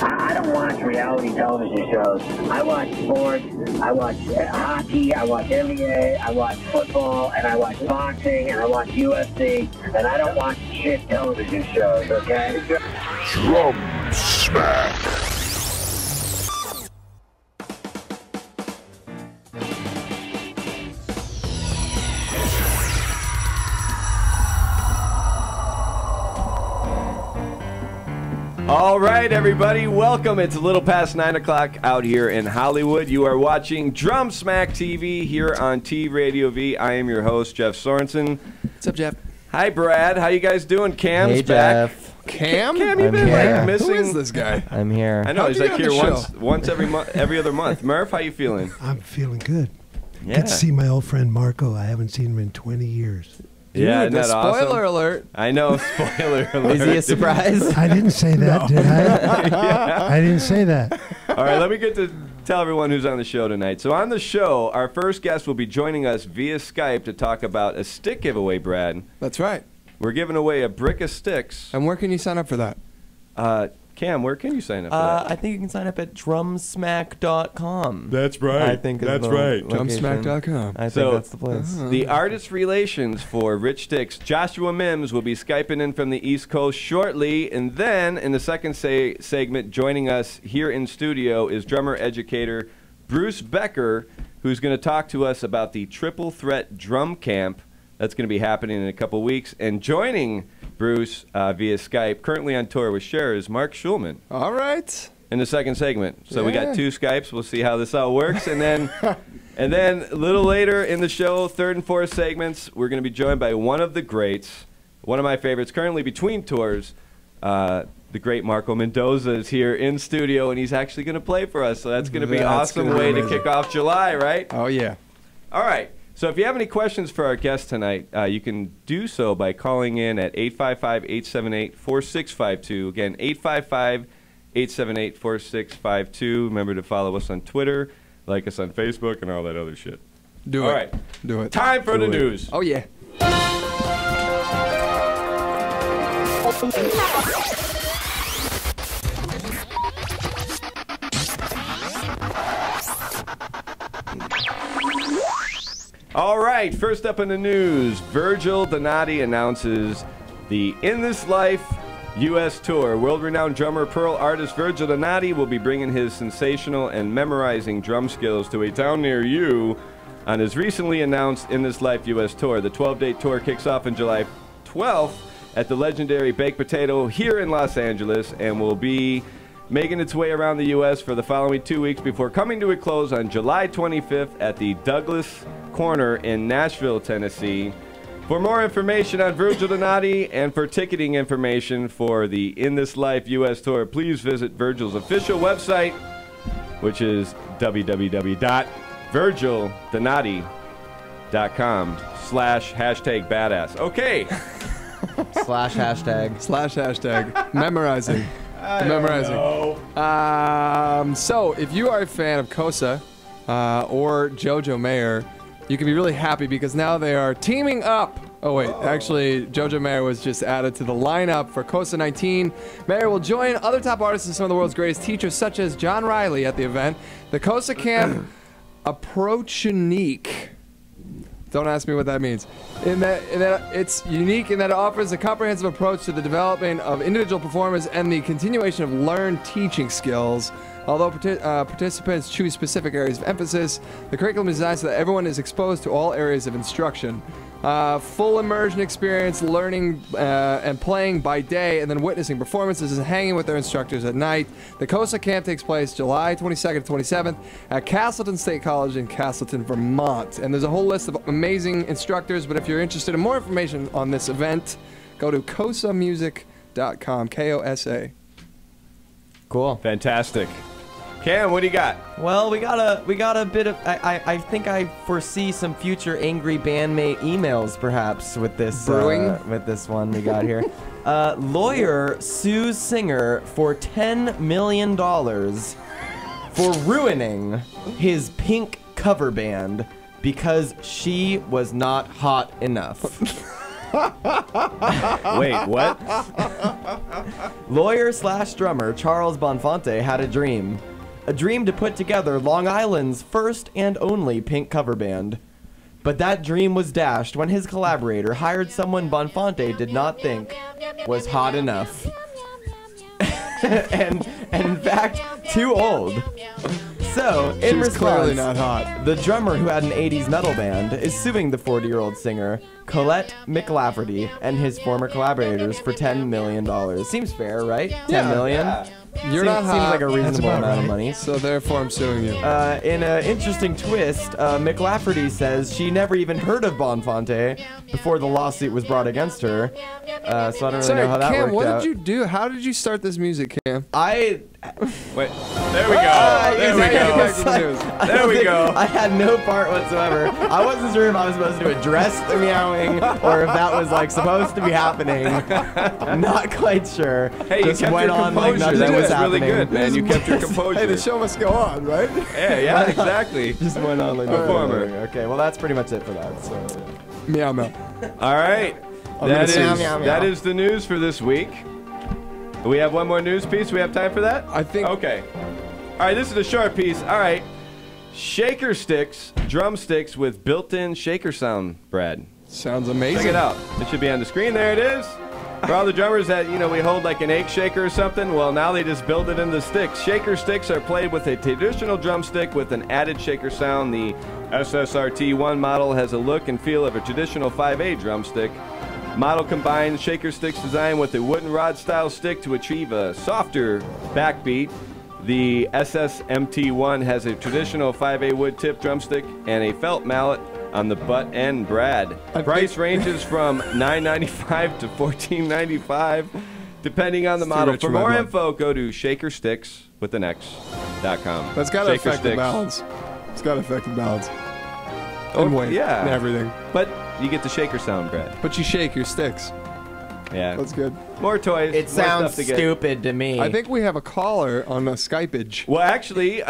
I don't watch reality television shows. I watch sports, I watch hockey, I watch NBA, I watch football, and I watch boxing, and I watch UFC, and I don't watch shit television shows, okay? Drumsmack. All right, everybody, welcome. It's a little past 9 o'clock out here in Hollywood. You are watching Drumsmack TV here on T Radio V. I am your host, Jeff Sorensen. What's up, Jeff? Hi, Brad. How you guys doing? Cam's hey, back. Jeff. Cam? Cam, you've been like missing. Who is this guy? I'm here. I know. How'd He's you like get here on the once every other month. Murph, how you feeling? I'm feeling good. Yeah. Good to see my old friend Marco. I haven't seen him in 20 years. Yeah, isn't that awesome? Spoiler alert. I know. Spoiler alert. Is he a surprise? I didn't say that, did I? Yeah. I didn't say that. All right, let me get to tell everyone who's on the show tonight. So on the show, our first guest will be joining us via Skype to talk about a stick giveaway, Brad. That's right. We're giving away a brick of sticks. And where can you sign up for that? Cam, where can you sign up for that? I think you can sign up at drumsmack.com. That's right. I think that's right. Drumsmack.com. I think So, that's the place. The artist relations for Rich Sticks, Joshua Mims, will be Skyping in from the East Coast shortly. And then in the second segment, joining us here in studio is drummer educator Bruce Becker, who's going to talk to us about the Triple Threat Drum Camp that's going to be happening in a couple weeks. And joining Bruce via Skype, currently on tour with Cher, is Mark Schulman. All right. In the second segment. So we got 2 Skypes. We'll see how this all works. And then a little later in the show, third and fourth segments, we're going to be joined by one of the greats, one of my favorites, currently between tours. The great Marco Mendoza is here in studio, and he's actually going to play for us. So that's going to be an awesome way to kick off July, right? Oh, yeah. All right. So if you have any questions for our guest tonight, you can do so by calling in at 855-878-4652. Again, 855-878-4652. Remember to follow us on Twitter, like us on Facebook, and all that other shit. Do it. All right. Do it. Time for the news. Oh, yeah. All right, first up in the news, Virgil Donati announces the In This Life U.S. Tour. World-renowned drummer, Pearl artist Virgil Donati will be bringing his sensational and memorizing drum skills to a town near you on his recently announced In This Life U.S. Tour. The 12-day tour kicks off on July 12th at the legendary Baked Potato here in Los Angeles and will be making its way around the U.S. for the following 2 weeks before coming to a close on July 25th at the Douglas Corner in Nashville, Tennessee. For more information on Virgil Donati and for ticketing information for the In This Life U.S. Tour, please visit Virgil's official website, which is www.virgildonati.com/#badass. Okay. /#. Memorizing. Memorizing. So, if you are a fan of Kosa or JoJo Mayer, you can be really happy because now they are teaming up. Oh, wait. Actually, JoJo Mayer was just added to the lineup for Kosa 19. Mayer will join other top artists and some of the world's greatest teachers, such as John Riley, at the event. The Kosa Camp Approach Unique. Don't ask me what that means. In that it's unique in that it offers a comprehensive approach to the development of individual performers and the continuation of learned teaching skills. Although participants choose specific areas of emphasis, the curriculum is designed so that everyone is exposed to all areas of instruction. Full immersion experience, learning and playing by day, and then witnessing performances and hanging with their instructors at night. The Kosa Camp takes place July 22nd to 27th at Castleton State College in Castleton, Vermont. And there's a whole list of amazing instructors, but if you're interested in more information on this event, go to kosamusic.com, K-O-S-A. Cool. Fantastic. Cam, what do you got? Well, we got a bit of. I think I foresee some future angry bandmate emails, perhaps, with this brewing. With this one we got here. Lawyer sues singer for $10 million for ruining his Pink cover band because she was not hot enough. Wait, what? Lawyer/drummer Charles Bonfonte had a dream. A dream to put together Long Island's first and only pink cover band. But that dream was dashed when his collaborator hired someone Bonfonte did not think was hot enough. and in fact, too old. So, in response, clearly not hot. The drummer who had an 80s metal band is suing the 40-year-old singer, Colette McLafferty, and his former collaborators for $10 million. Seems fair, right? $10 million? Yeah. You're not hot. Seems like a reasonable about amount of right. money. So therefore, I'm suing you. In an interesting twist, McLafferty says she never even heard of Bonfonte before the lawsuit was brought against her. So I don't really know how that Cam, worked what out. did you do? How did you start this music, Cam? I Wait, there we go. There we go. There we go. I had no part whatsoever. I wasn't sure if I was supposed to address the meowing or if that was like supposed to be happening. Not quite sure. Hey, you Just kept went your on like composure. nothing That was was really happening. good, man. You kept your composure. Hey, the show must go on, right? Yeah, exactly. Just went on like Performer. nothing. Okay, well that's pretty much it for that. So. Meow, meow. All right. gonna That is, say meow, meow, meow. that is the news for this week. Do we have one more news piece? We have time for that? I think. Okay. All right, this is a short piece. All right. Shaker sticks, drumsticks with built-in shaker sound, Brad. Sounds amazing. Check it out. It should be on the screen. There it is. For all the drummers that, we hold like an egg shaker or something, well, now they just build it into sticks. Shaker sticks are played with a traditional drumstick with an added shaker sound. The SSRT-1 model has a look and feel of a traditional 5/8 drumstick. Model combines shaker sticks design with a wooden rod style stick to achieve a softer backbeat. The SSMT1 has a traditional 5/8 wood tip drumstick and a felt mallet on the butt end, Brad. Price ranges from $9.95 to $14.95 depending on the model. rich For for more my blood. info, go to shakersticks.com. That's got to Shaker affect the sticks. balance. It's got to affect the balance. Oh, And weight. yeah. And everything. But you get the shaker sound, Brad. But you shake your sticks. Yeah. That's good. More toys. It more sounds stuff to get. stupid to me. I think we have a caller on the Skypeage. Well, actually,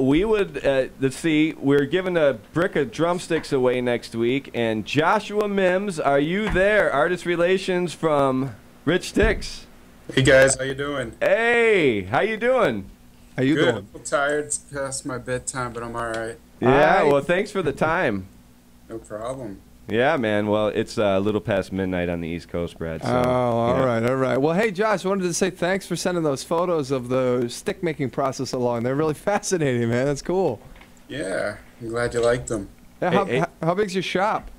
we would, let's see, we're giving a brick of drumsticks away next week, and Joshua Mims, are you there? Artist Relations from Rich Sticks. Hey guys, how you doing? Hey, how you doing? How you Good. doing? I'm a little tired. It's past my bedtime, but I'm all right. Yeah, Hi. well, thanks for the time. No problem. Yeah, man, well, it's a little past midnight on the East Coast, Brad. So, all right. Well, hey, Josh, I wanted to say thanks for sending those photos of the stick making process along. They're really fascinating, man. That's cool. Yeah, I'm glad you liked them. Yeah, Hey, how big's your shop?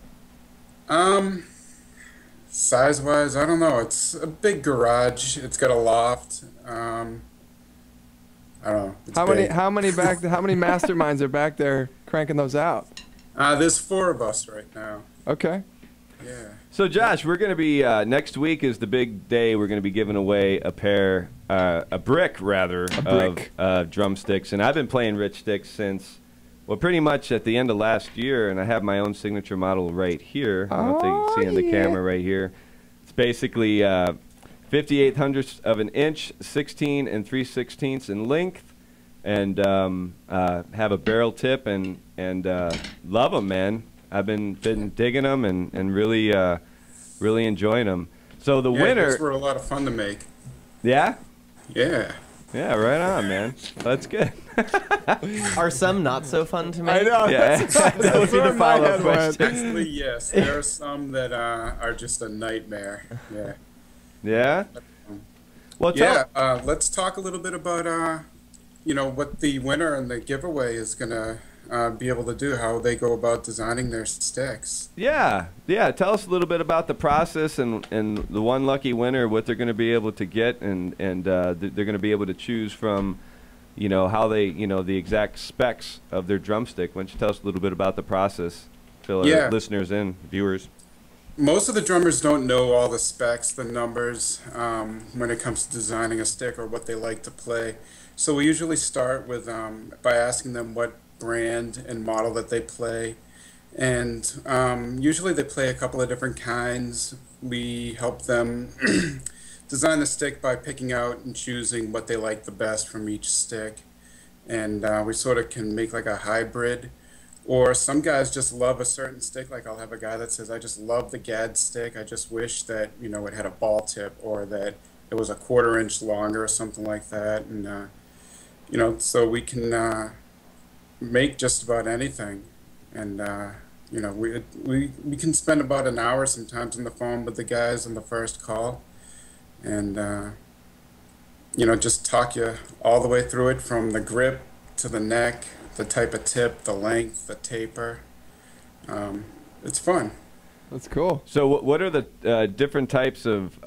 Size-wise, I don't know. It's a big garage. It's got a loft. I don't know. It's big. How many masterminds are back there cranking those out? There's 4 of us right now. Okay. Yeah. So, Josh, we're going to be, next week is the big day. We're going to be giving away a brick, of drumsticks. And I've been playing Rich Sticks since, well, pretty much at the end of last year. And I have my own signature model right here. I don't know if you can see on the camera right here. It's basically 58 hundredths of an inch, 16 and 3/16 in length. And have a barrel tip and love them, man. I've been digging them and really enjoying them. So the winner, Those were a lot of fun to make. yeah, Yeah. right on, man. That's good. Are some not so fun to me? know. Yeah, that would be the follow-up question. Actually, yes. There are some that are just a nightmare. Yeah. Yeah. Well, Yeah. Let's talk a little bit about what the winner and the giveaway is gonna be able to do, how they go about designing their sticks. yeah. Tell us a little bit about the process and the one lucky winner, what they're going to be able to get, and they're going to be able to choose from, how they, the exact specs of their drumstick. Why don't you tell us a little bit about the process, fill our listeners in, viewers. Most of the drummers don't know all the specs, the numbers, when it comes to designing a stick or what they like to play. So we usually start with by asking them what brand and model that they play. And usually they play a couple of different kinds. We help them design the stick by picking out and choosing what they like the best from each stick. And we sort of can make like a hybrid Or some guys just love a certain stick. Like I'll have a guy that says, I just love the GAD stick. I just wish that, you know, it had a ball tip or that it was a 1/4 inch longer or something like that. And, you know, so we can make just about anything. And, you know, we can spend about an hour sometimes on the phone with the guys on the first call. And, you know, just talk you all the way through it from the grip to the neck, the type of tip, the length, the taper. It's fun. That's cool. So what are the different types of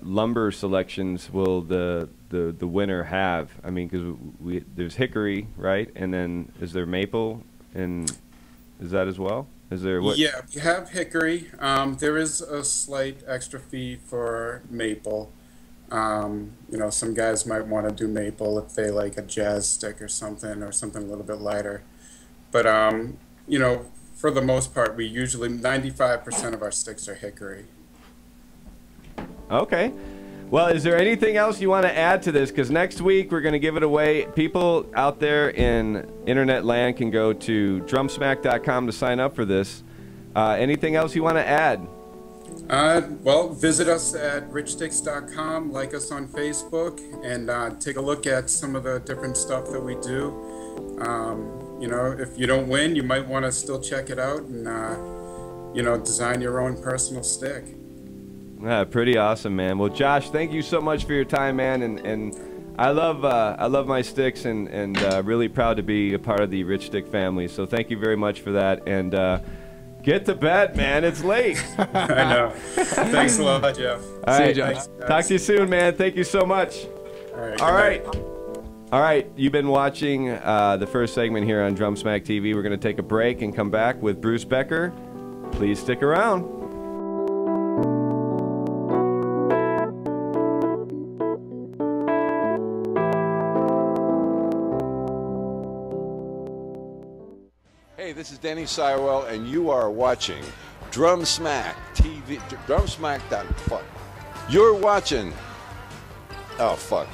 lumber selections will the winner have? I mean, because there's hickory, right? And then is there maple? And is that as well? Is there what? Yeah, we have hickory. There is a slight extra fee for maple. You know, some guys might want to do maple if they like a jazz stick or something a little bit lighter. But, you know, for the most part, we usually, 95% of our sticks are hickory. Okay. Well, is there anything else you want to add to this? Because next week we're going to give it away. People out there in internet land can go to drumsmack.com to sign up for this. Anything else you want to add? Well, visit us at richsticks.com, like us on Facebook, and take a look at some of the different stuff that we do. You know, if you don't win, you might want to still check it out and, you know, design your own personal stick. Pretty awesome, man. Well, Josh, thank you so much for your time, man. And I love my sticks and really proud to be a part of the Rich Stick family. So thank you very much for that. And get to bed, man. It's late. I know. Thanks a lot, Jeff. All See right. you, Josh. Thanks, guys. Talk to you soon, man. Thank you so much. All right. All good right. night. All right. You've been watching the first segment here on Drumsmack TV. We're going to take a break and come back with Bruce Becker. Please stick around. Hey, this is Danny Sirewell, and you are watching Drumsmack TV. Fuck. You're watching. Oh, fuck.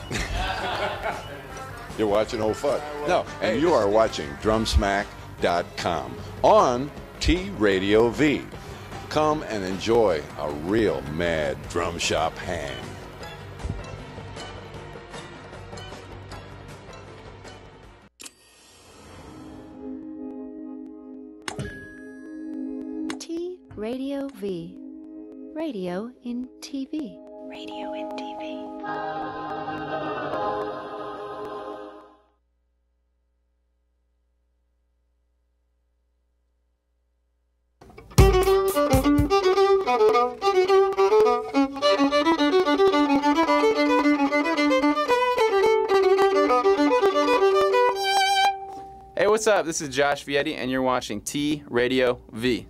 You're watching. Oh, fuck. No, and you are watching Drumsmack.com on T Radio V. Come and enjoy a real mad drum shop hang. Radio V. Radio in TV. Radio in TV. Hey, what's up? This is Josh Vietti, and you're watching T Radio V.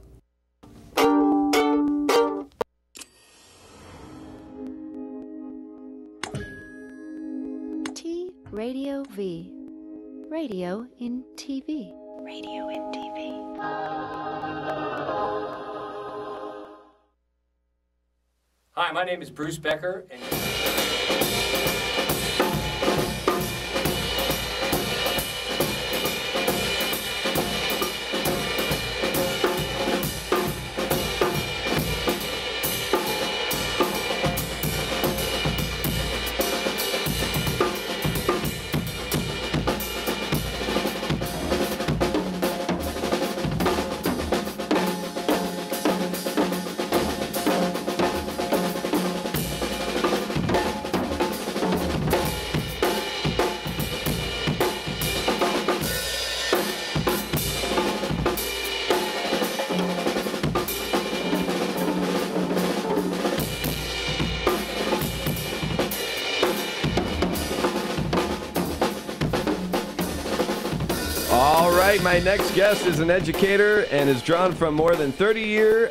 Radio V. Radio in TV. Radio in TV. Hi, my name is Bruce Becker, and My next guest is an educator and is drawn from more than 30 years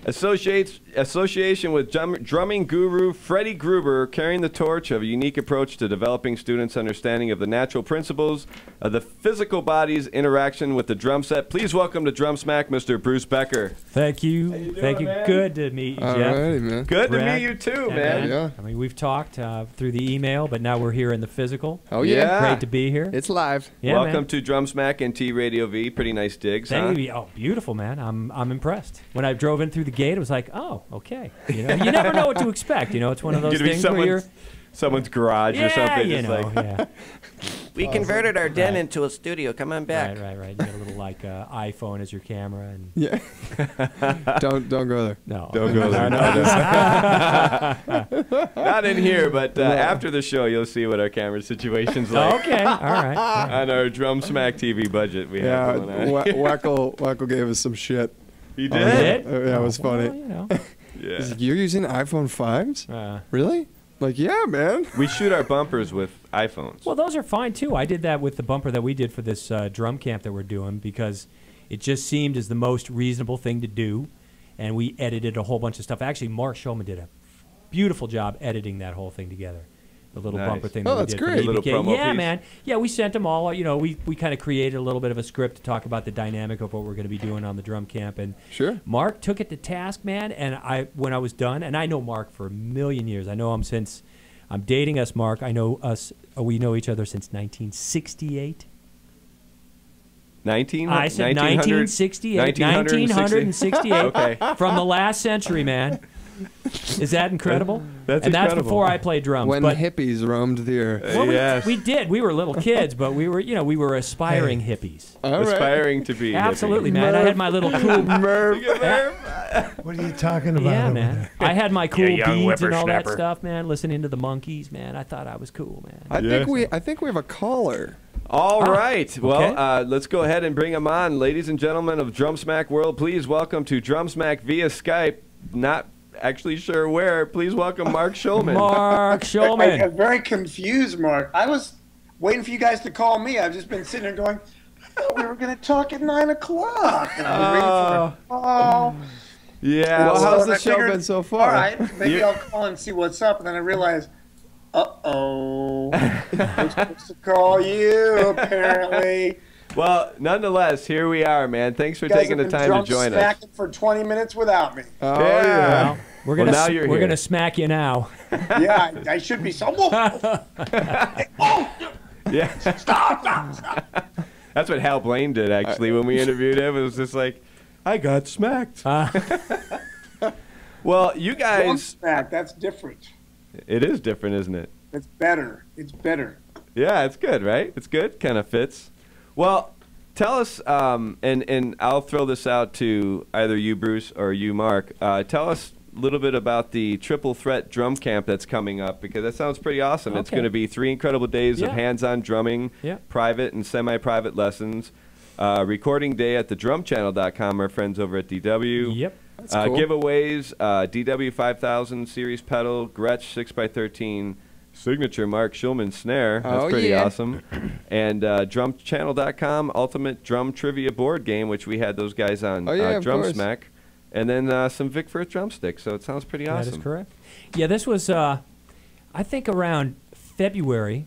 Association with drumming guru Freddie Gruber, carrying the torch of a unique approach to developing students' understanding of the natural principles of the physical body's interaction with the drum set. Please welcome to Drumsmack, Mr. Bruce Becker. Thank you. How you doing, Thank you. man? Good to meet you, Jeff. Alrighty, man. Good to Brad. meet you too, man. Yeah. I mean, we've talked through the email, but now we're here in the physical. Oh, yeah. Great to be here. It's live. Yeah, Welcome man. to Drumsmack and T Radio V. Pretty nice digs, huh? Thank you. Oh, beautiful, man. I'm impressed. When I drove in through the gate, it was like, oh, okay. You know, you never know what to expect. You know, it's one of those Gonna be things where you're. someone's garage or something. You just know, like, yeah. We converted our den into a studio. Come on back. Right. You got a little like iPhone as your camera, and Yeah. don't go there. no, Don't go there. No. Not in here, but after the show, you'll see what our camera situation's like. Okay, all right. On our Drumsmack TV budget, we Yeah, have going on. Wackel gave us some shit. He Oh, did? you did? Yeah, it was Well, funny. you know. Yeah. He's like, you're using iPhone 5s? Really? Like, yeah, man. We shoot our bumpers with iPhones. Well, those are fine too. I did that with the bumper that we did for this drum camp that we're doing because it just seemed as the most reasonable thing to do, and we edited a whole bunch of stuff. Actually, Mark Shulman did a beautiful job editing that whole thing together. The little Nice. bumper thing. Oh, that we that's did for great. the Little EBK. promo Yeah, piece. man. Yeah, we sent them all. You know, we kind of created a little bit of a script to talk about the dynamic of what we're going to be doing on the drum camp, and Sure. Mark took it to task, man. And when I was done, and I know Mark for a million years. I know him since. I'm dating us, Mark. I know us. We know each other since 1968. 19? I said 1968. 1968. Okay. From the last century, man. Is that incredible? That's and that's incredible. before I played drums. When but hippies roamed the earth. well, Yes. we did. We were little kids, but we were aspiring hippies. All right. Aspiring to be Absolutely, man. I had my little cool. What are you talking about? Yeah, over man. there? I had my cool young beads and all that whippersnapper. stuff, man. Listening to the Monkees, man. I thought I was cool, man. I think we have a caller. All right. Well, okay. let's go ahead and bring him on. Ladies and gentlemen of Drumsmack World, please welcome to Drumsmack via Skype. Not actually sure where. Please welcome Mark Shulman. Mark Shulman. I'm very confused, Mark. I was waiting for you guys to call me. I've just been sitting there going, I thought we were going to talk at 9 o'clock. And I was waiting for a call. Yeah. Well, So how's then the I show figured, been so far? All right, maybe I'll call and see what's up. And then I realized, uh-oh, I'm supposed to call you, apparently. Well, nonetheless, here we are, man. Thanks for You guys taking the have been time to join us. smacking for 20 minutes without me. Oh, Yeah. yeah. We're gonna now you're we're here. gonna smack you now. Yeah, I should be so. Yeah. Stop. That's what Hal Blaine did, actually, when we interviewed him. It was just like, I got smacked. Well, you Don't guys, smack. That's different. it is different, isn't it? It's better. It's better. Yeah, it's good, right? It's good. Kind of fits. Well, tell us, and I'll throw this out to either you, Bruce, or you, Mark. Tell us a little bit about the Triple Threat Drum Camp that's coming up, because that sounds pretty awesome. It's Okay. going to be 3 incredible days of Yeah. hands-on drumming, Yeah. private and semi-private lessons, recording day at thedrumchannel.com, our friends over at DW. Yep. That's cool. Giveaways, DW 5000 series pedal, Gretsch 6x13, signature Mark Shulman snare. That's Oh, pretty yeah. awesome. And drumchannel.com, ultimate drum trivia board game, which we had those guys on Oh, yeah, of course. Drumsmack. And then some Vic Firth drumsticks. So it sounds pretty awesome. That is correct. Yeah, this was, I think around February,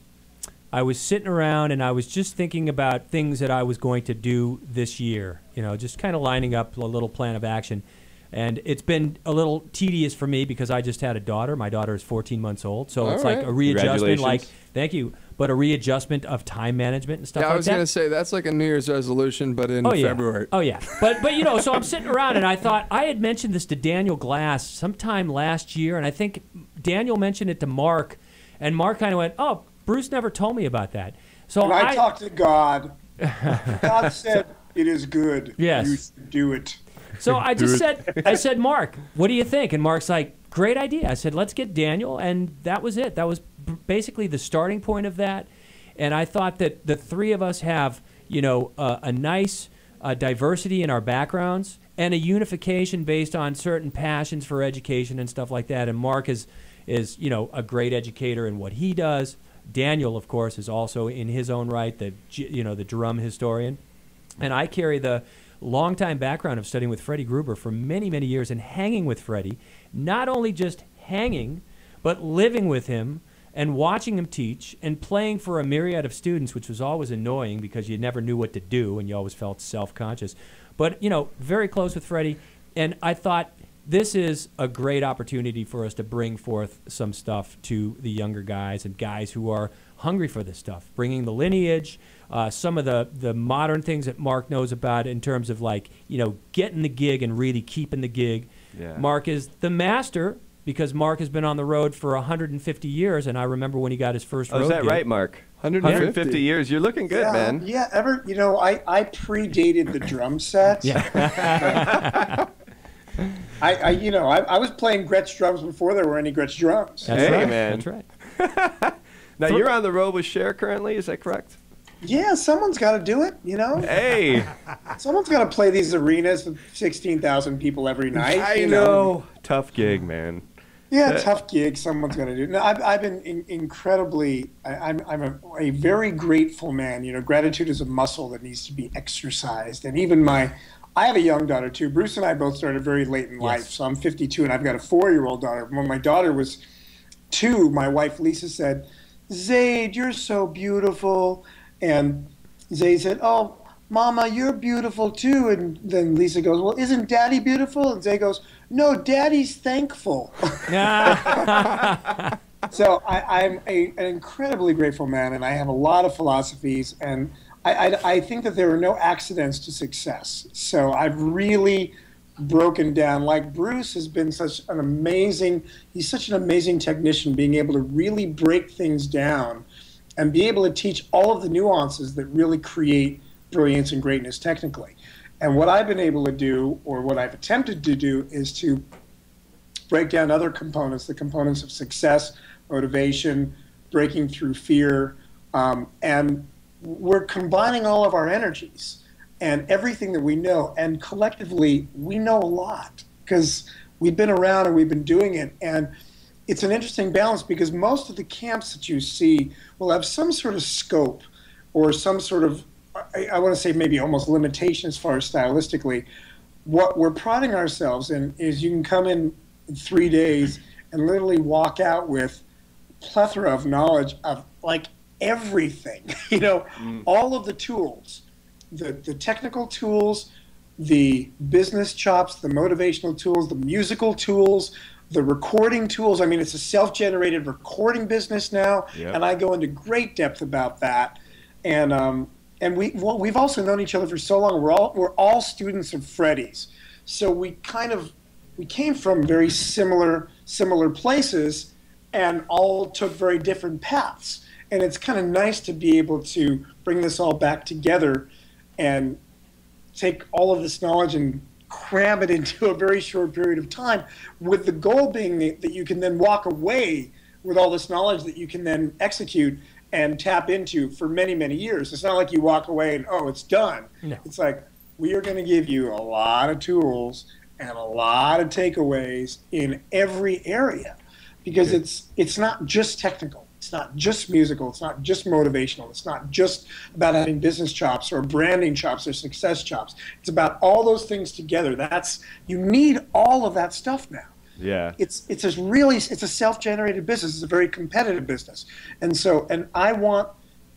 I was sitting around and I was just thinking about things that I was going to do this year, you know, just kind of lining up a little plan of action. And it's been a little tedious for me because I just had a daughter. My daughter is 14 months old. So All it's right. like a readjustment, like, Congratulations. thank you, but a readjustment of time management and stuff Yeah, like I was that. going to say, that's like a New Year's resolution, but in February. Oh, yeah. But you know, so I'm sitting around, and I thought, I had mentioned this to Daniel Glass sometime last year, and I think Daniel mentioned it to Mark, and Mark kind of went, oh, Bruce never told me about that. So And I talked to God. God said, it is good. Yes. You should do it. So I just said, Mark, what do you think? And Mark's like, great idea. I said, let's get Daniel, and that was it. That was basically the starting point of that. And I thought that the three of us have, you know, a nice diversity in our backgrounds and a unification based on certain passions for education and stuff like that. And Mark is you know, a great educator in what he does. Daniel, of course, is also in his own right the drum historian. And I carry the longtime background of studying with Freddie Gruber for many, many years and hanging with Freddie, not only just hanging, but living with him and watching him teach and playing for a myriad of students, which was always annoying because you never knew what to do and you always felt self-conscious. But, you know, very close with Freddie. And I thought this is a great opportunity for us to bring forth some stuff to the younger guys and guys who are hungry for this stuff, bringing the lineage, some of the modern things that Mark knows about in terms of, like, you know, getting the gig and really keeping the gig. Yeah. Mark is the master because Mark has been on the road for 150 years, and I remember when he got his first road is that gig. right, Mark? 150 years. You're looking good, man. Yeah, you know, I predated the drum set. Yeah. I was playing Gretsch drums before there were any Gretsch drums. That's right, man. That's right. Now, you're on the road with Cher currently, is that correct? Yeah, someone's got to do it, you know? Hey. Someone's got to play these arenas with 16,000 people every night. I know. Tough gig, man. Yeah, tough gig. Someone's got to do it. No, I've been incredibly. I'm a very grateful man. You know, gratitude is a muscle that needs to be exercised. And even I have a young daughter too. Bruce and I both started very late in life. So I'm 52, and I've got a 4-year-old daughter. When my daughter was 2, my wife Lisa said, "Zayd, you're so beautiful," and Zayd said, "Oh, Mama, you're beautiful too." And then Lisa goes, "Well, isn't Daddy beautiful?" And Zayd goes, "No, Daddy's thankful." So I'm an incredibly grateful man, and I have a lot of philosophies, and I think that there are no accidents to success. So I've really broken down, like Bruce has been such an amazing technician, being able to really break things down and be able to teach all of the nuances that really create brilliance and greatness technically. And what I've been able to do, or what I've attempted to do, is to break down other components, the components of success, motivation, breaking through fear, and we're combining all of our energies and everything that we know, and collectively we know a lot because we've been around and we've been doing it. And it's an interesting balance because most of the camps that you see will have some sort of scope or some sort of, I want to say maybe almost limitation as far as stylistically. What we're prodding ourselves in is you can come in 3 days and literally walk out with a plethora of knowledge of like everything, you know, all of the tools, the technical tools, the business chops, the motivational tools, the musical tools, the recording tools. I mean, it's a self-generated recording business now, and I go into great depth about that. And we've also known each other for so long. We're all students of Freddie's, so we came from very similar places, and all took very different paths. And it's kind of nice to be able to bring this all back together and take all of this knowledge and cram it into a very short period of time, with the goal being that you can then walk away with all this knowledge that you can then execute and tap into for many, many years. It's not like you walk away and, oh, it's done. No. It's like, we are going to give you a lot of tools and a lot of takeaways in every area, because it's not just technical. It's not just musical. It's not just motivational. It's not just about having business chops or branding chops or success chops. It's about all those things together. You need all of that stuff now. Yeah. It's a self-generated business. It's a very competitive business. And I want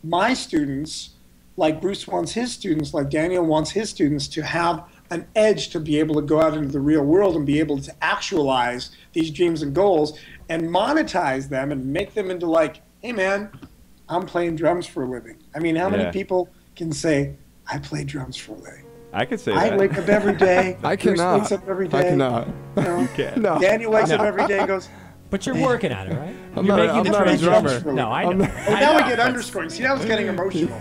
my students, like Bruce wants his students, like Daniel wants his students, to have an edge to be able to go out into the real world and be able to actualize these dreams and goals and monetize them and make them into like, hey man, I'm playing drums for a living. I mean, how many people can say, I play drums for a living? I could say that. I wake up every day. I Bruce cannot. wakes up every day. I cannot. You know? You can't. No. Daniel wakes up every day and goes, but you're working at it, right? I'm not a drummer. No, I know. Now we get underscoring. See, now it's getting emotional.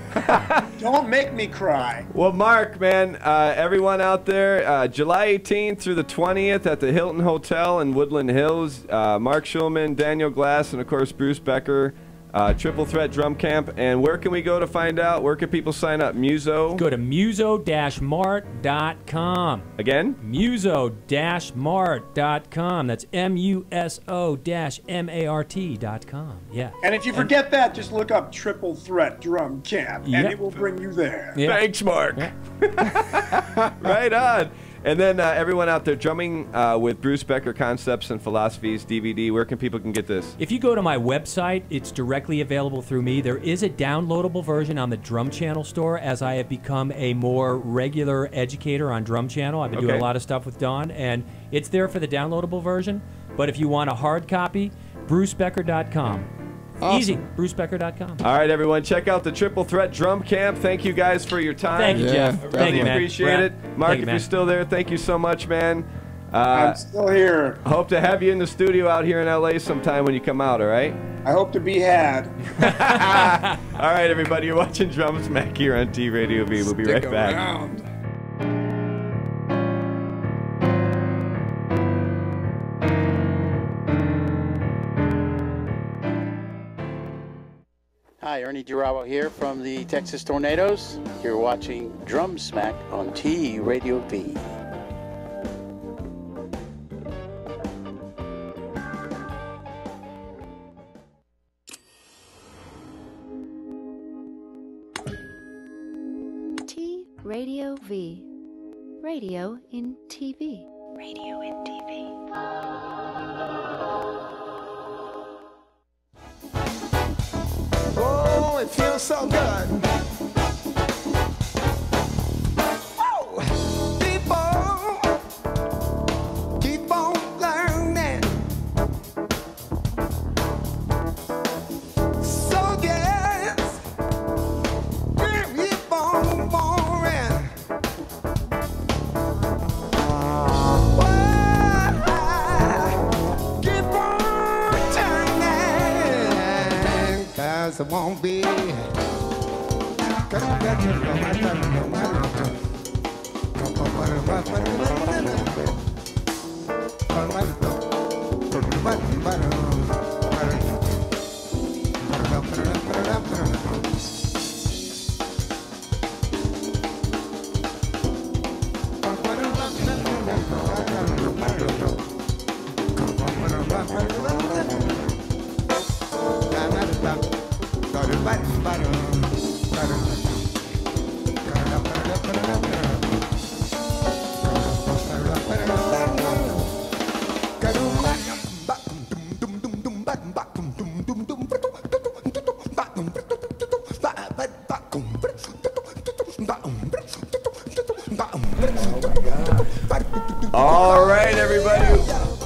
Don't make me cry. Well, Mark, man, everyone out there, July 18th through the 20th at the Hilton Hotel in Woodland Hills, Mark Schulman, Daniel Glass, and of course Bruce Becker. Triple Threat Drum Camp. And where can we go to find out? Where can people sign up? Muso? Go to muso-mart.com. Again? Muso-mart.com. That's muso-mart.com. Yeah. And if you forget that, just look up Triple Threat Drum Camp, and it will bring you there. Yeah. Thanks, Mark. Yeah. Right on. And then everyone out there, Drumming with Bruce Becker Concepts and Philosophies DVD, where can people can get this? If you go to my website, it's directly available through me. There is a downloadable version on the Drum Channel store as I have become a more regular educator on Drum Channel. I've been doing a lot of stuff with Don, and it's there for the downloadable version. But if you want a hard copy, brucebecker.com. Awesome. Easy, brucebecker.com. All right, everyone, check out the Triple Threat Drum Camp. Thank you guys for your time. Thank you, Jeff. Thank you, man. appreciate it. Mark, if you're still there, thank you so much, man. I'm still here. Hope to have you in the studio out here in LA sometime when you come out, all right? I hope to be had. All right, everybody, you're watching Drumsmack here on T Radio V. We'll be right back. Around. Hi, Ernie Durabo here from the Texas Tornadoes. You're watching Drumsmack on T Radio V. T Radio V. Radio in TV. Radio in TV. Oh, it feels so good. Whoa. Keep on learning. So yes, keep on moving. Keep on turning. 'Cause it won't be. All right, everybody.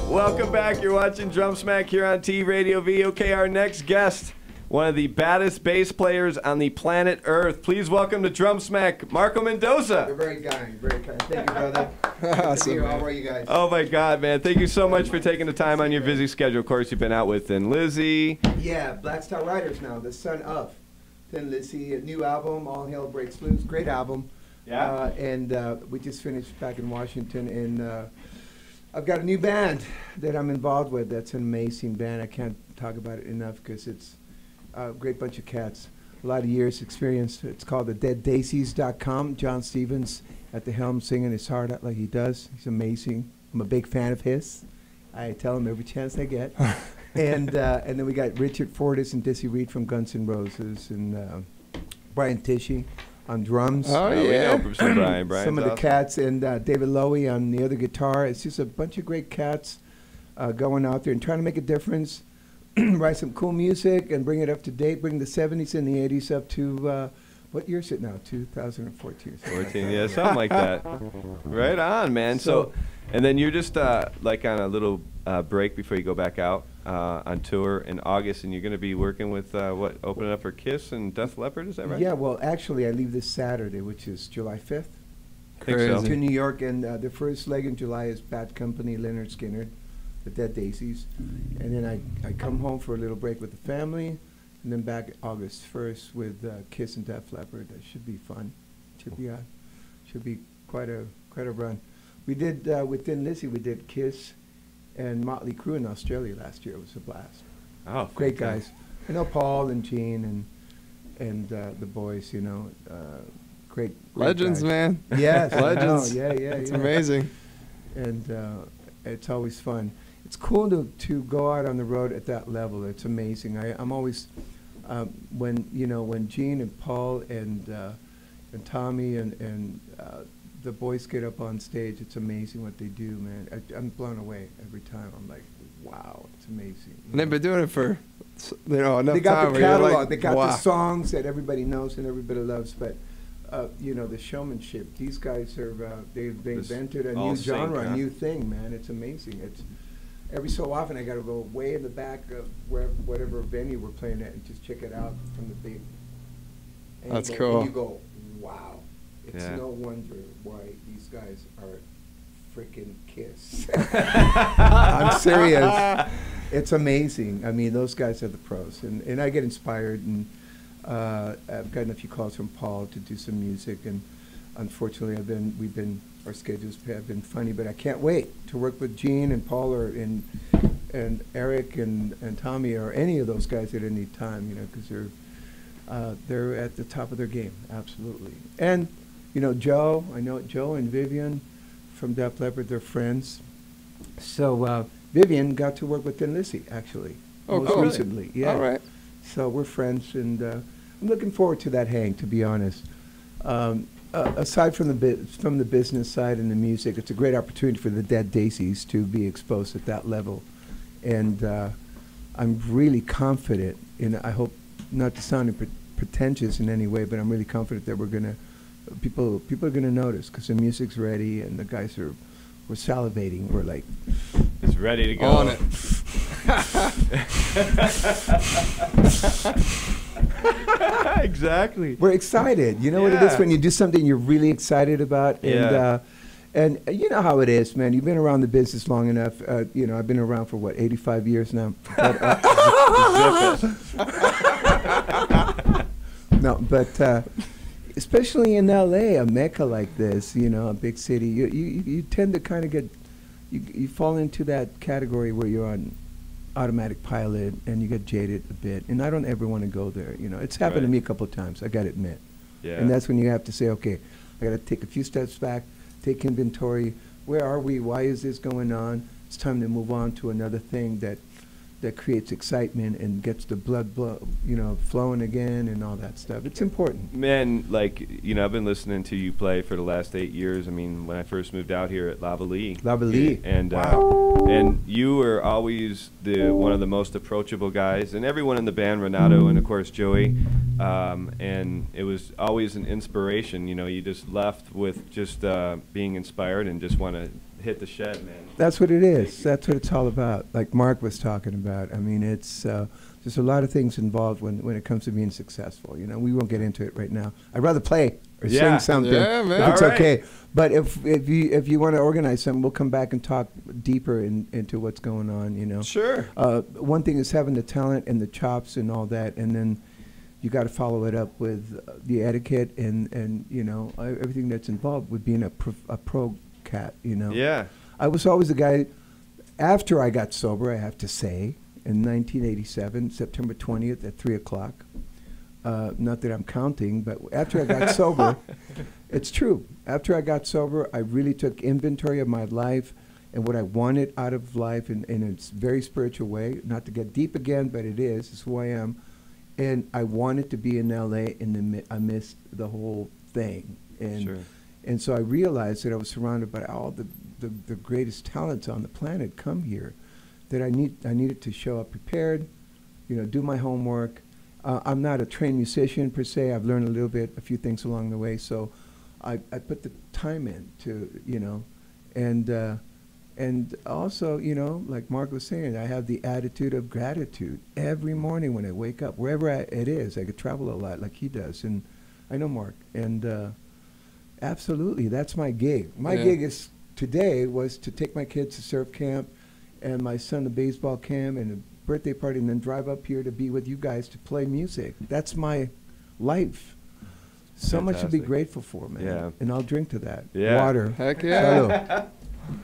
Welcome back. You're watching Drumsmack here on T Radio V. Okay, our next guest, one of the baddest bass players on the planet Earth. Please welcome to Drumsmack, Marco Mendoza. You're very kind. Very kind. Thank you, brother. Awesome, How are you guys? Oh my God, man! Thank you so much for taking the time on your busy schedule. Of course, you've been out with Thin Lizzy. Yeah, Black Star Riders now, the son of Thin Lizzy, a new album, All Hell Breaks Loose. Great album. Yeah. And we just finished back in Washington, and I've got a new band that I'm involved with. That's an amazing band. I can't talk about it enough because it's a great bunch of cats. A lot of years experience. It's called thedeaddaisies.com. John Stevens at the helm singing his heart out like he does. He's amazing. I'm a big fan of his. I tell him every chance I get. And then we got Richard Fortas and Dizzy Reed from Guns N' Roses, and Brian Tishy on drums. Oh, yeah. We know some Brian. Some of the cats, and David Lowy on the other guitar. It's just a bunch of great cats going out there and trying to make a difference, write some cool music and bring it up to date, bring the 70s and the 80s up to, what year is it now, 2014? 14, yeah, something like that. Right on, man. So, and then you're just like on a little break before you go back out on tour in August, and you're going to be working with, opening up for Kiss and Def Leppard, is that right? Yeah, well, actually, I leave this Saturday, which is July 5th. Crazy. To New York, and the first leg in July is Bad Company, Leonard Skinner, the Dead Daisies. And then I come home for a little break with the family, and then back August 1st with Kiss and Def Leppard. That should be fun. Should be quite a run. We did, with Thin Lizzy, we did Kiss and Motley Crue in Australia last year. It was a blast. Oh, great guys. I know Paul and Gene and the boys. You know, great Legends, guys. man. Yes, Legends. I know. Yeah. It's amazing. And it's always fun. It's cool to go out on the road at that level. It's amazing. I'm always when Gene and Paul and Tommy and the boys get up on stage. It's amazing what they do, man. I'm blown away every time. I'm like, wow, it's amazing. And they've been doing it for enough They got time the where you're catalog. like, They got wow. the songs that everybody knows and everybody loves, but. The showmanship. These guys are they invented a new genre, a new thing, man. It's amazing. It's every so often I got to go way in the back of whatever venue we're playing at and just check it out from the big. That's angle, cool. And you go, wow! It's Yeah. no wonder why these guys are freaking Kiss. I'm serious. It's amazing. I mean, those guys are the pros, and I get inspired and. I've gotten a few calls from Paul to do some music, and unfortunately, our schedules have been funny, but I can't wait to work with Gene and Paul and Eric and Tommy or any of those guys at any time, because they're at the top of their game, absolutely. And Joe, I know Joe and Vivian from Def Leppard, they're friends. So Vivian got to work with Thin Lizzy actually, most recently. Yeah. All right. So we're friends, and I'm looking forward to that hang, to be honest. Aside from the business side and the music, it's a great opportunity for the Dead Daisies to be exposed at that level. And I'm really confident, I hope not to sound pretentious in any way, but I'm really confident that people are gonna notice, because the music's ready and the guys we're salivating. We're like, it's ready to go. On it. Exactly. We're excited. You know what it is when you do something you're really excited about, and you know how it is, man. You've been around the business long enough. I've been around for 85 years now. But especially in LA, a mecca like this, a big city, you tend to kind of get, you fall into that category where you're on automatic pilot and you get jaded a bit. And I don't ever want to go there. It's happened to me a couple of times, I got to admit. Yeah. And that's when you have to say, okay, I got to take a few steps back, take inventory. Where are we? Why is this going on? It's time to move on to another thing that creates excitement and gets the blood flowing again and all that stuff. It's important. Man, I've been listening to you play for the last 8 years. I mean, when I first moved out here at Lavalley. And and you were always one of the most approachable guys, and everyone in the band, Renato and of course Joey, and it was always an inspiration. You just left with just being inspired and just want to hit the shed, man. That's what it is. That's what it's all about. Like Mark was talking about. I mean, it's there's a lot of things involved when it comes to being successful. We won't get into it right now. I'd rather play or sing something man. if it's okay. But if you want to organize something, we'll come back and talk deeper into what's going on. Sure. One thing is having the talent and the chops and all that, and then you got to follow it up with the etiquette and everything that's involved with being a pro cat. Yeah. I was always the guy, after I got sober, I have to say, in 1987, September 20th at 3 o'clock. Not that I'm counting, but after I got sober, it's true. After I got sober, I really took inventory of my life and what I wanted out of life in a very spiritual way. Not to get deep again, but it's who I am. And I wanted to be in LA, and I missed the whole thing. And Sure. And so I realized that I was surrounded by all the greatest talents on the planet come here, that I needed to show up prepared, do my homework. I'm not a trained musician per se. I've learned a few things along the way. So I put the time in to, and also, like Mark was saying, I have the attitude of gratitude every morning when I wake up, wherever it is. I could travel a lot like he does. And I know Mark. And absolutely, that's my gig. My gig today was to take my kids to surf camp and my son to baseball camp and a birthday party, and then drive up here to be with you guys to play music. That's my life. So much to be grateful for, man. Yeah. And I'll drink to that. Yeah. Water. Heck yeah.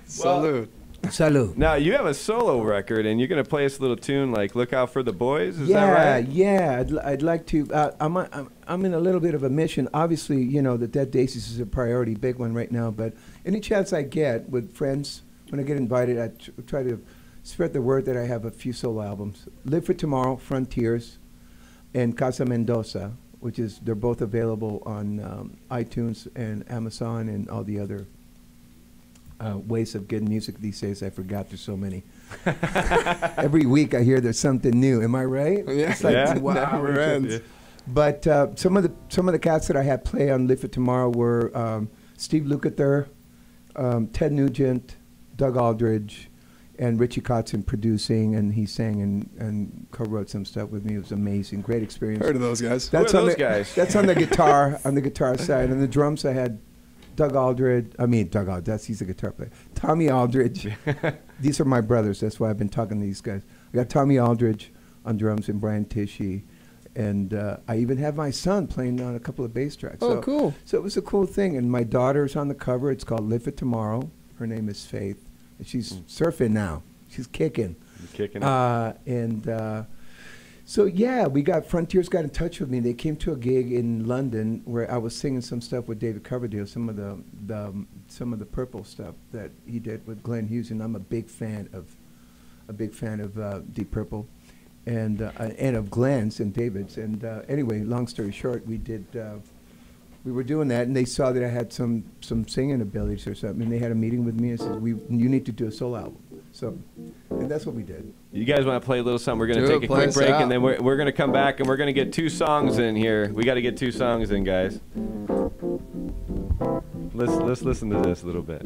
Salud. Salute. Salud. Now, you have a solo record, and you're going to play us a little tune like Look Out for the Boys? Is that right? Yeah. I'd like to. I'm in a little bit of a mission. Obviously, you know, the Dead Daisies is a priority, big one right now. But any chance I get with friends, when I get invited, I try to spread the word that I have a few solo albums. Live for Tomorrow, Frontiers, and Casa Mendoza, which is, they're both available on iTunes and Amazon and all the other ways of getting music these days. I forgot there's so many. Every week I hear there's something new. Am I right? Yeah. It's like, Yeah. wow. Never ends. But some of the cats that I had play on Live for Tomorrow were Steve Lukather, Ted Nugent, Doug Aldridge, and Richie Kotzen producing, and he sang and co-wrote some stuff with me. It was amazing, great experience. Heard of those guys. That's Who are on those the, guys? That's on the guitar, side. On the drums, I had Doug Aldridge. He's a guitar player. Tommy Aldridge. These are my brothers. That's why I've been talking to these guys. I got Tommy Aldridge on drums and Brian Tishy. And I even have my son playing on a couple of bass tracks. Oh, cool. So it was a cool thing. And my daughter's on the cover. It's called Live for Tomorrow. Her name is Faith. And she's surfing now. She's kicking. So yeah, Frontiers got in touch with me. They came to a gig in London where I was singing some stuff with David Coverdale, some of the Purple stuff that he did with Glenn Hughes, and I'm a big fan of Deep Purple, and of Glenn's and David's. And anyway, long story short, we were doing that, and they saw that I had some singing abilities or something, and they had a meeting with me and said, "You need to do a solo album." So, and that's what we did. You guys want to play a little something? We're going to take a quick break, and then we're going to come back, and we're going to get 2 songs in here. We got to get 2 songs in, guys. Let's listen to this a little bit.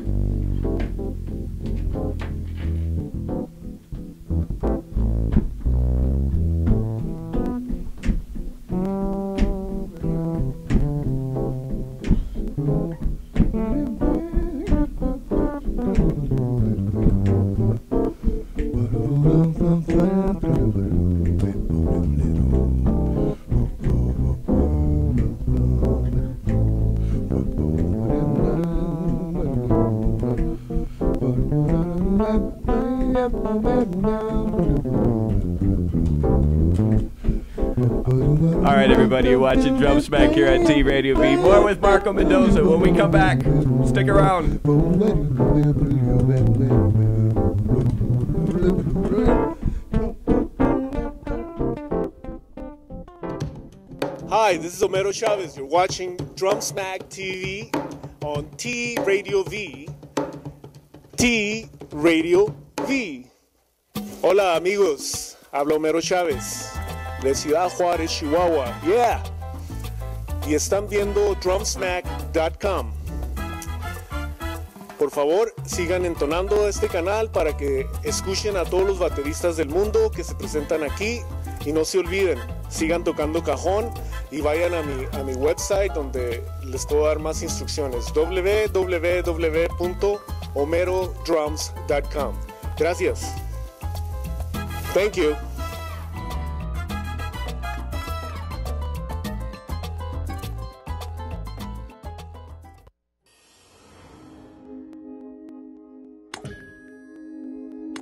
All right, everybody, you're watching Drumsmack here at T Radio V. More with Marco Mendoza when we come back. Stick around. Hi, this is Homero Chavez. You're watching Drumsmack TV on T Radio V. T Radio V. Hola, amigos. Habla Homero Chavez de Ciudad Juárez, Chihuahua. Yeah. Y están viendo Drumsmack.com. Por favor, sigan entonando este canal para que escuchen a todos los bateristas del mundo que se presentan aquí. Y no se olviden, sigan tocando cajón y vayan a mi website donde les puedo dar más instrucciones. www.homerodrums.com. Gracias. Thank you.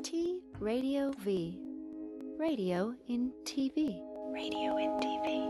T Radio V. Radio in TV. Radio in TV.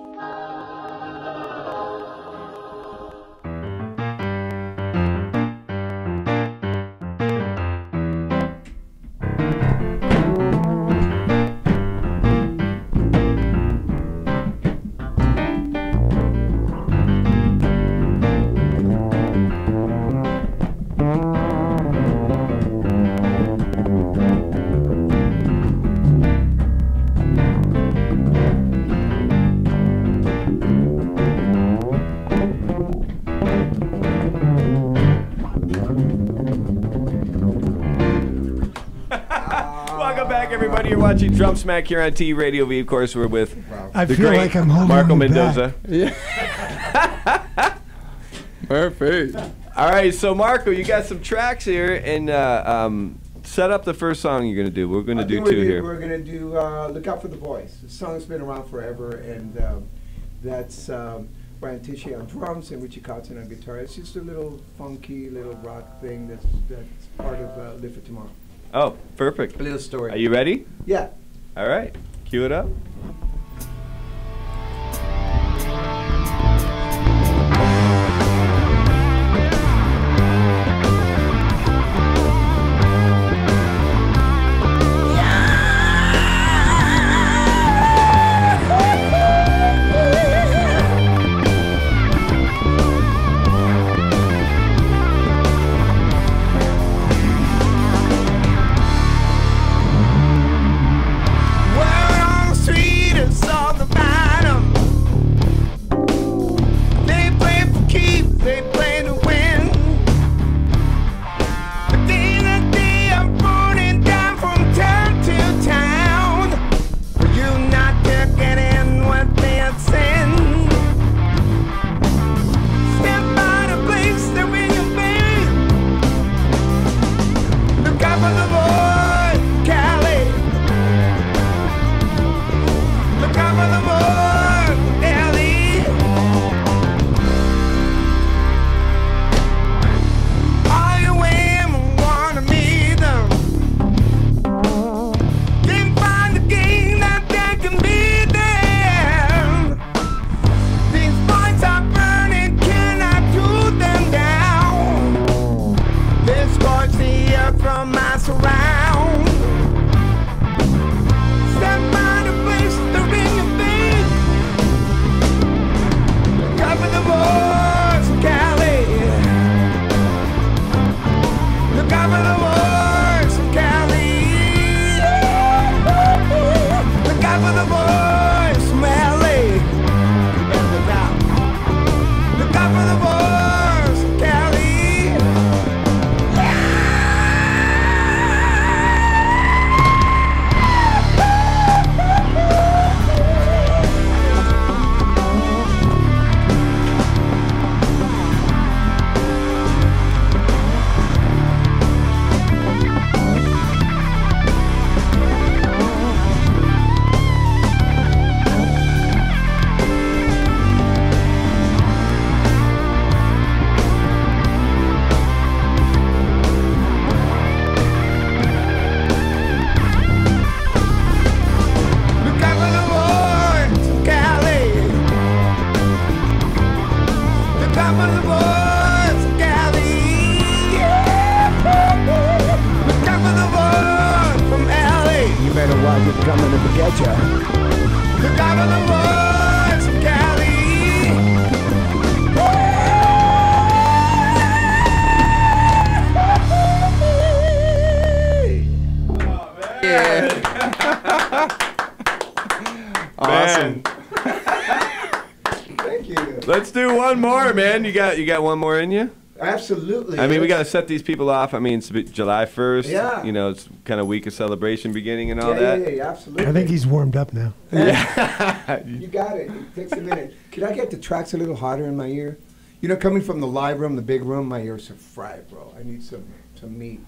Everybody, you're watching Drumsmack here on T Radio V. Of course, we're with I the feel great like I'm holding Marco you Mendoza. Yeah. Perfect. All right, so Marco, you got some tracks here, and set up the first song you're going to do. We're going to do 2 here. We're going to do Look Out for the Boys. The song's been around forever, and that's Brian Tishy on drums and Richie Kotzen on guitar. It's just a little funky, little rock thing that's part of Live for Tomorrow. Oh, perfect. A little story. Are you ready? Yeah. All right. Cue it up. Awesome. Thank you. Let's do one more, man. You got one more in you? Absolutely. I mean, we got to set these people off. I mean, it's July 1st. Yeah. You know, it's kind of week of celebration beginning and all Yeah, that. yeah, absolutely. I think he's warmed up now. Yeah. You got it. It takes a minute. Could I get the tracks a little hotter in my ear? You know, coming from the live room, the big room, my ears are fried, bro. I need some meat.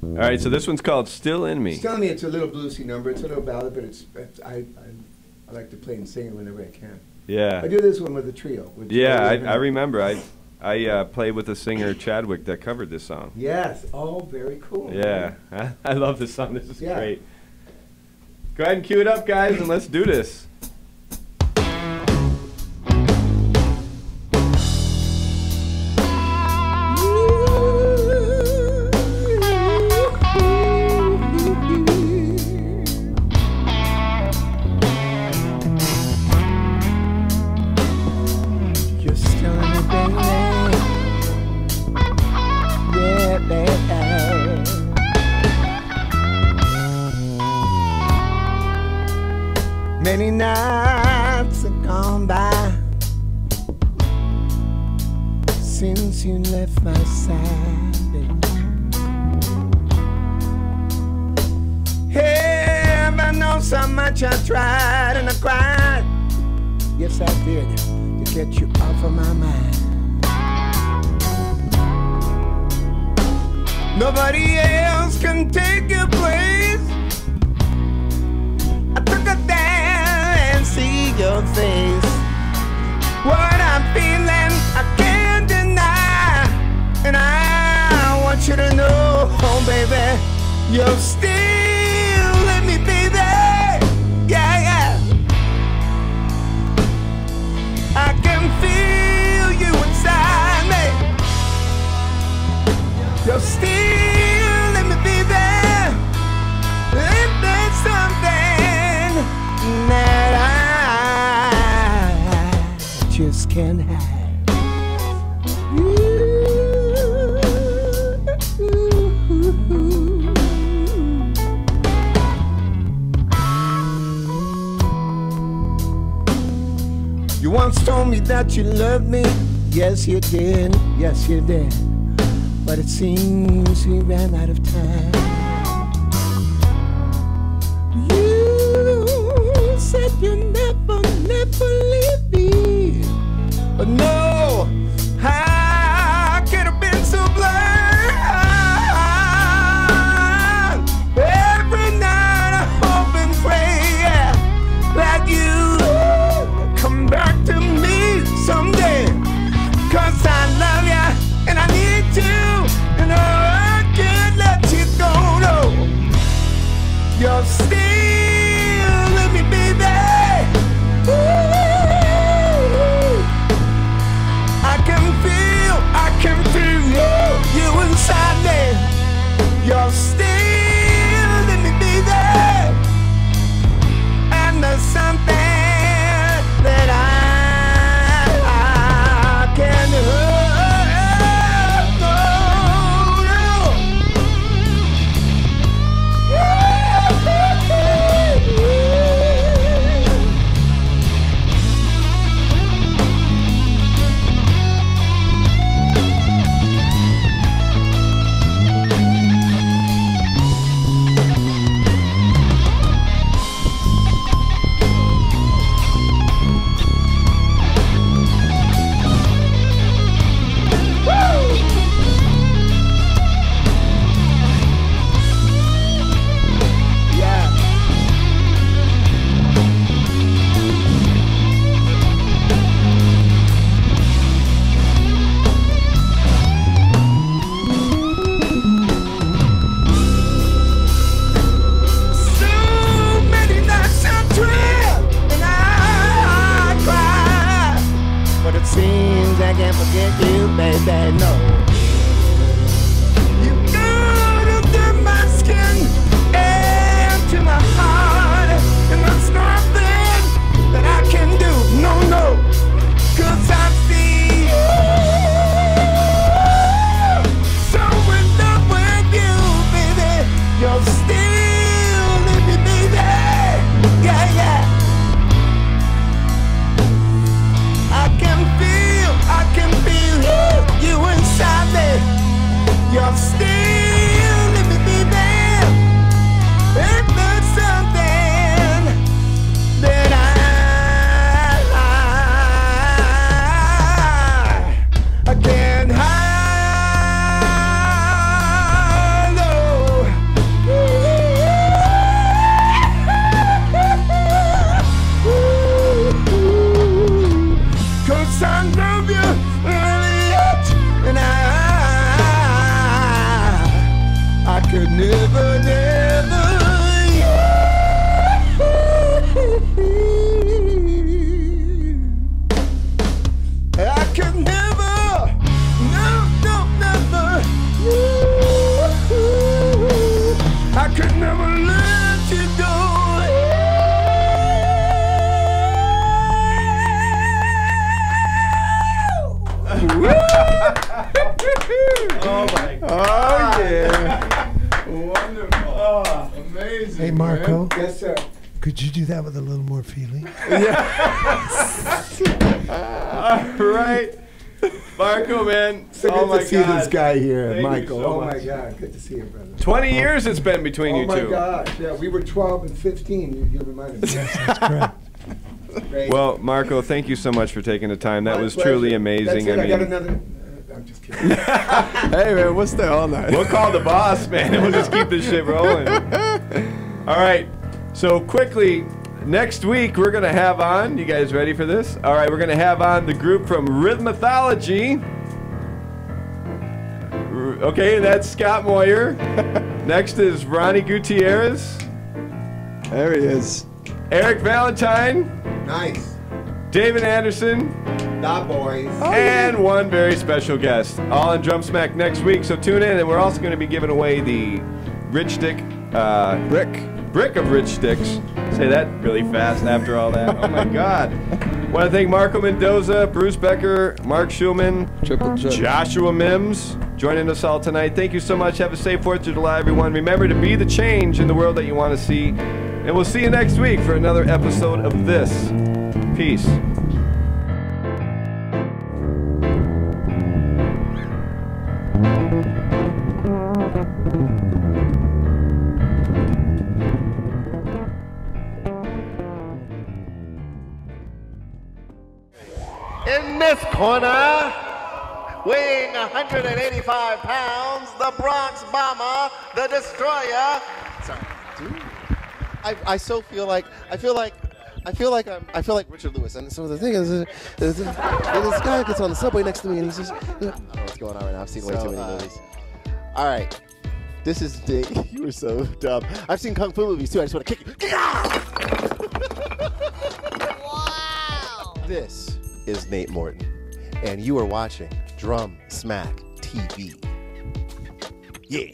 All right, so this one's called Still In Me. Still In Me, it's a little bluesy number. It's a little ballad, but I like to play and sing it whenever I can. Yeah. I do this one with a trio. With Yeah, I remember. I played with a singer, Chadwick, that covered this song. Yes. Oh, very cool. Yeah. I love this song. This is Yeah. great. Go ahead and cue it up, guys, and let's do this. Many nights have gone by since you left my side, baby. Heaven knows how much I tried and I cried. Yes, I did, to get you off of my mind. Nobody else can take your place. I took a dance and see your face. What I'm feeling, I can't deny. And I want you to know, oh baby, You're still let me be there. Yeah, yeah. I can feel you inside me. You're still let me be there. If there's something that I just can't hide. You once told me that you loved me. Yes, you did. Yes, you did. But it seems we ran out of time. You said you'd never, never leave me. But no, I could have been so blind. Every night I hope and pray, yeah, that you come back to me someday. 'Cause I love you and I need you, and I can't let you go, no. You're still let me be there. Ooh. I can feel you inside me. You're still let me be there. And there's something that I can't seems I can't forget you, baby, no. You got under my skin and to my heart, and there's nothing that I can do, no, no. 'Cause I see you, so in love with you, baby. You're still let me be there, yeah, yeah. I can feel you inside me. You're still let me be there. If there's something that I can't hide, no. 'Cause I love you, and I could never, never, I could never, no, no, never, I could never let you go. Oh my God. Oh yeah. Wonderful. Oh, amazing. Hey, Marco. Man. Yes, sir. Could you do that with a little more feeling? All right. Marco, man. So oh good my to see God. this guy here, Thank Michael. you so Oh my much. God, good to see you, brother. 20 years it's been between you two. Oh my gosh, yeah, we were 12 and 15. You reminded me. Yes, that's correct. Great. Well, Marco, thank you so much for taking the time. That My was pleasure. truly amazing. That's it. I got mean, another. I'm just kidding. Hey, man, we'll stay all night. we'll call the boss, man, and we'll just keep this shit rolling. All right. So quickly, next week we're gonna have on. You guys ready for this? All right, we're gonna have on the group from Rhythmology. Okay, that's Scott Moyer. Next is Ronnie Gutierrez. There he is. Eric Valentine. Nice. David Anderson. Da boys. And one very special guest. All on Drumsmack next week, so tune in. And we're also going to be giving away the Rich Stick brick of Rich Sticks. Say that really fast after all that. Oh my God. Want to thank Marco Mendoza, Bruce Becker, Mark Schulman, Joshua Mims joining us all tonight. Thank you so much. Have a safe 4th of July, everyone. Remember to be the change in the world that you want to see. And we'll see you next week for another episode of this. Peace. In this corner, weighing 185 pounds, the Bronx Bomber, the Destroyer. Sorry. I feel like Richard Lewis. And so the thing is, this guy gets on the subway next to me and he's just, I don't know what's going on right now. I've seen way too many movies. All right. This is Dave. You were so dumb. I've seen Kung Fu movies too. I just want to kick you. Wow. This is Nate Morton, and you are watching Drumsmack TV. Yeah.